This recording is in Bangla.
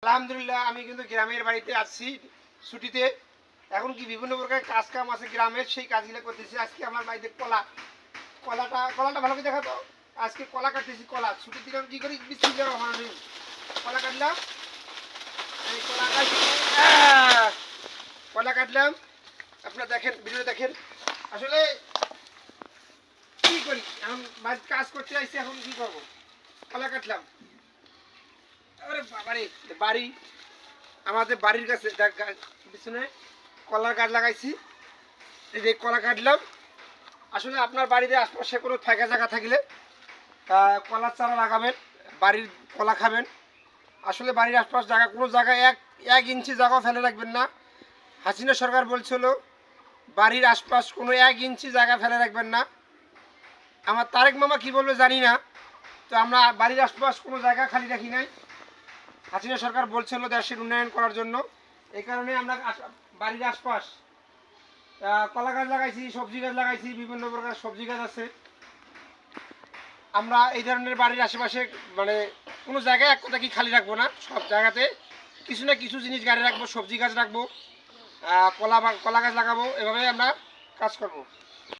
আলহামদুলিল্লাহ আমি কিন্তু গ্রামের বাড়িতে আসছি ছুটিতে। এখন কি বিভিন্ন প্রকার কাজ কাম আছে গ্রামের, সেই কাজগুলো করতেছি। আজকে আমার বাড়িতে কলাটা ভালো করে দেখা তো। আজকে কলা কাটতেছি, কলা ছুটির দিন আমি কি করি, কলা কাটলাম। এই কলা কাটলাম, আপনারা দেখেন, ভিডিও দেখেন। আসলে কি করি, এখন বাড়িতে কাজ করতে আসছি, এখন কি করবো, কলা কাটলাম। আরে বাবারে, বাড়ি আমাদের বাড়ির কাছে পিছনে কলার গাছ লাগাইছি। এই যে কলা কাটলাম। আসলে আপনার বাড়িতে আশপাশে কোনো ফাঁকা জায়গা থাকলে কলার চারা লাগাবেন, বাড়ির কলা খাবেন। আসলে বাড়ির আশপাশ জায়গা, কোনো জায়গায় এক ইঞ্চি জায়গা ফেলে রাখবেন না। হাসিনা সরকার বলছিল বাড়ির আশপাশ কোনো 1 ইঞ্চি জায়গা ফেলে রাখবেন না। আমার তারেক মামা কি বলবে জানি না, তো আমরা বাড়ির আশপাশ কোনো জায়গা খালি রাখি নাই। হাসিনা সরকার বলছিল দেশের উন্নয়ন করার জন্য, এই কারণে আমরা বাড়ির আশপাশ কলা গাছ লাগাইছি, সবজি গাছ লাগাইছি, বিভিন্ন প্রকার সবজি গাছ আছে। আমরা এই ধরনের বাড়ির আশেপাশে মানে কোনো জায়গায় এক কথা কি খালি রাখবো না, সব জায়গাতে কিছু না কিছু জিনিস গাড়ি রাখবো, সবজি গাছ রাখবো, কলা গাছ লাগাবো, এভাবে আমরা কাজ করবো।